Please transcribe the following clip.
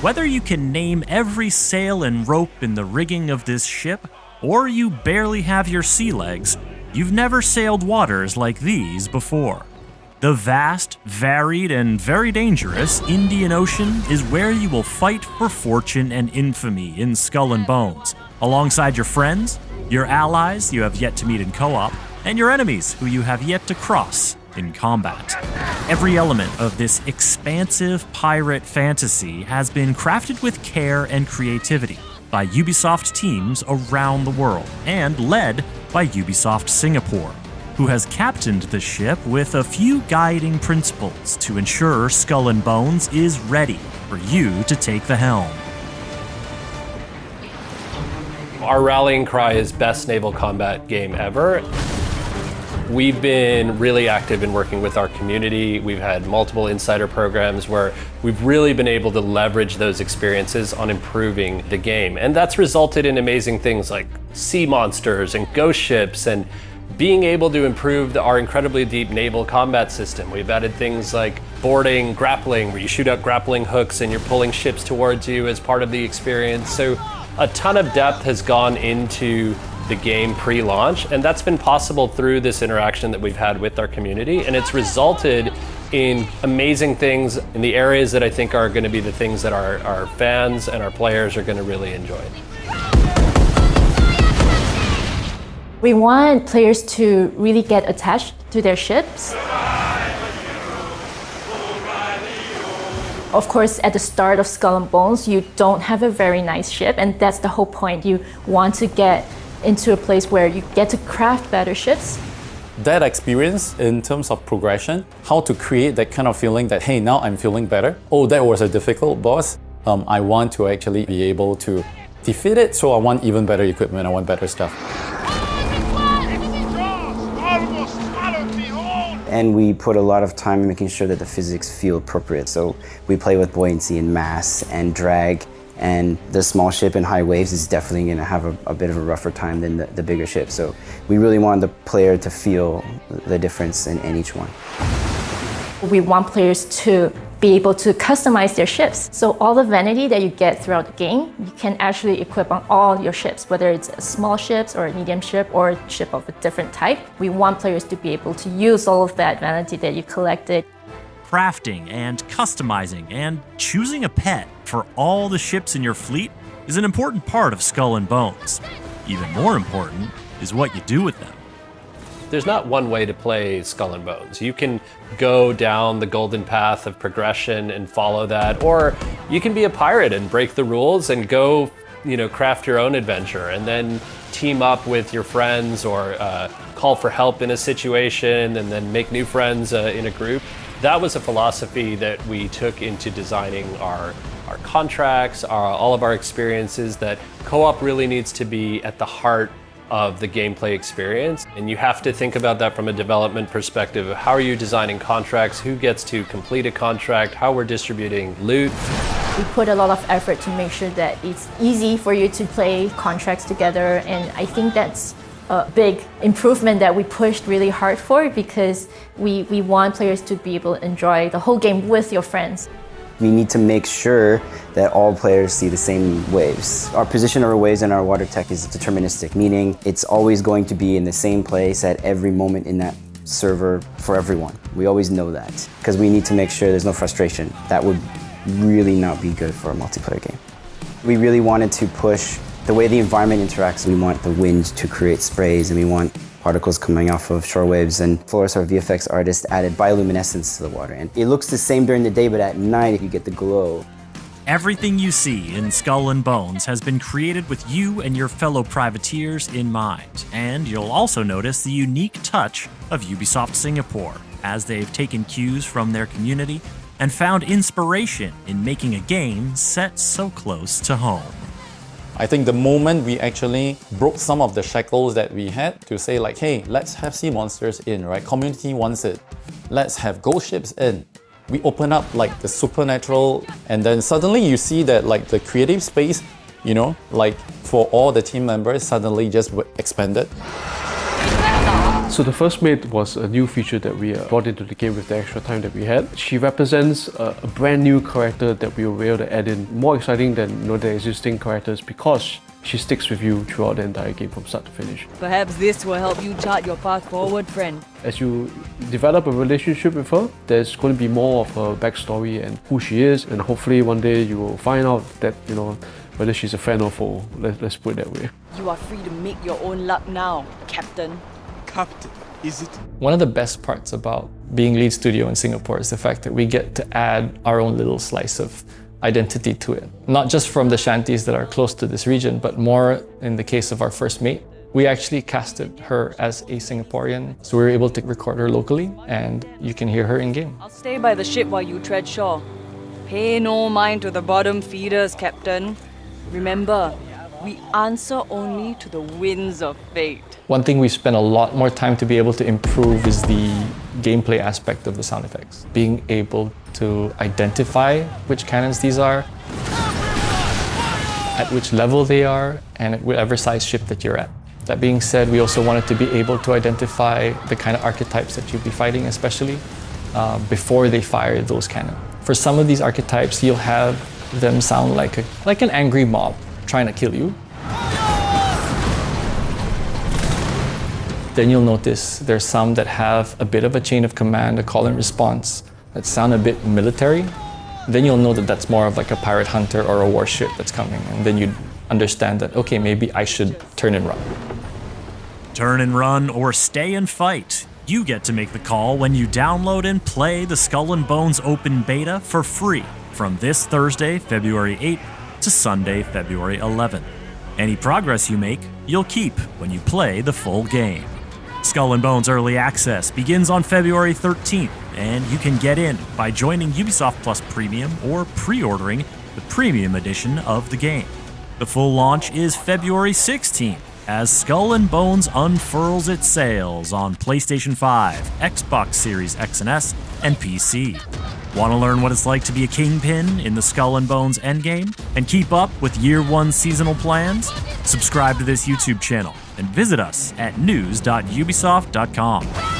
Whether you can name every sail and rope in the rigging of this ship, or you barely have your sea legs, you've never sailed waters like these before. The vast, varied, and very dangerous Indian Ocean is where you will fight for fortune and infamy in Skull and Bones, alongside your friends, your allies you have yet to meet in co-op, and your enemies who you have yet to cross in combat. Every element of this expansive pirate fantasy has been crafted with care and creativity by Ubisoft teams around the world, and led by Ubisoft Singapore, who has captained the ship with a few guiding principles to ensure Skull and Bones is ready for you to take the helm. Our rallying cry is best naval combat game ever. We've been really active in working with our community. We've had multiple insider programs where we've really been able to leverage those experiences on improving the game. And that's resulted in amazing things like sea monsters and ghost ships, and being able to improve our incredibly deep naval combat system. We've added things like boarding, grappling, where you shoot out grappling hooks and you're pulling ships towards you as part of the experience. So a ton of depth has gone into the game pre-launch, and that's been possible through this interaction that we've had with our community, and it's resulted in amazing things in the areas that I think are going to be the things that our fans and our players are going to really enjoy. We want players to really get attached to their ships. Of course, at the start of Skull and Bones, you don't have a very nice ship, and that's the whole point. You want to get into a place where you get to craft better ships. That experience in terms of progression, how to create that kind of feeling that, hey, now I'm feeling better. Oh, that was a difficult boss. I want to actually be able to defeat it, so I want even better equipment, I want better stuff. And we put a lot of time in making sure that the physics feel appropriate. So we play with buoyancy and mass and drag, and the small ship in high waves is definitely going to have a bit of a rougher time than the bigger ship. So we really want the player to feel the difference in each one. We want players to be able to customize their ships. So all the vanity that you get throughout the game, you can actually equip on all your ships, whether it's a small ship or a medium ship or a ship of a different type. We want players to be able to use all of that vanity that you collected. Crafting and customizing and choosing a pet for all the ships in your fleet is an important part of Skull and Bones. Even more important is what you do with them. There's not one way to play Skull and Bones. You can go down the golden path of progression and follow that, or you can be a pirate and break the rules and go, craft your own adventure, and then team up with your friends, or call for help in a situation and then make new friends in a group. That was a philosophy that we took into designing our contracts, all of our experiences, that co-op really needs to be at the heart of the gameplay experience. And you have to think about that from a development perspective of how are you designing contracts, who gets to complete a contract, how we're distributing loot. We put a lot of effort to make sure that it's easy for you to play contracts together, and I think that's a big improvement that we pushed really hard for, because we want players to be able to enjoy the whole game with your friends. We need to make sure that all players see the same waves. Our position of our waves in our water tech is deterministic, meaning it's always going to be in the same place at every moment in that server for everyone. We always know that, because we need to make sure there's no frustration. That would really not be good for a multiplayer game. We really wanted to push the way the environment interacts. We want the wind to create sprays, and we want particles coming off of shore waves, and Flores, our VFX artist, added bioluminescence to the water. And it looks the same during the day, but at night you get the glow. Everything you see in Skull and Bones has been created with you and your fellow privateers in mind, and you'll also notice the unique touch of Ubisoft Singapore, as they've taken cues from their community and found inspiration in making a game set so close to home. I think the moment we actually broke some of the shackles that we had to say like, hey, let's have sea monsters in, right? Community wants it. Let's have ghost ships in. We open up like the supernatural, and then suddenly you see that like the creative space, like for all the team members suddenly just expanded. So the first mate was a new feature that we brought into the game with the extra time that we had. She represents a brand new character that we were able to add in, more exciting than the existing characters because she sticks with you throughout the entire game from start to finish. Perhaps this will help you chart your path forward, friend. As you develop a relationship with her, there's going to be more of her backstory and who she is, and hopefully one day you will find out that, whether she's a friend or foe. Let's put it that way. You are free to make your own luck now, Captain. Captain, is it? One of the best parts about being lead studio in Singapore is the fact that we get to add our own little slice of identity to it. Not just from the shanties that are close to this region, but more in the case of our first mate. We actually casted her as a Singaporean, so we were able to record her locally, and you can hear her in-game. I'll stay by the ship while you tread shore. Pay no mind to the bottom feeders, Captain. Remember, we answer only to the winds of fate. One thing we spent a lot more time to be able to improve is the gameplay aspect of the sound effects. Being able to identify which cannons these are, at which level they are, and at whatever size ship that you're at. That being said, we also wanted to be able to identify the kind of archetypes that you'll be fighting, especially before they fire those cannons. For some of these archetypes, you'll have them sound like an angry mob trying to kill you. Then you'll notice there's some that have a bit of a chain of command, a call and response, that sound a bit military. Then you'll know that that's more of like a pirate hunter or a warship that's coming, and then you understand that, okay, maybe I should turn and run. Turn and run or stay and fight. You get to make the call when you download and play the Skull and Bones Open Beta for free from this Thursday, February 8th to Sunday, February 11th. Any progress you make, you'll keep when you play the full game. Skull and Bones Early Access begins on February 13th, and you can get in by joining Ubisoft Plus Premium or pre-ordering the Premium Edition of the game. The full launch is February 16th, as Skull and Bones unfurls its sails on PlayStation 5, Xbox Series X and S, and PC. Want to learn what it's like to be a kingpin in the Skull and Bones endgame and keep up with Year 1 seasonal plans? Subscribe to this YouTube channel and visit us at news.ubisoft.com.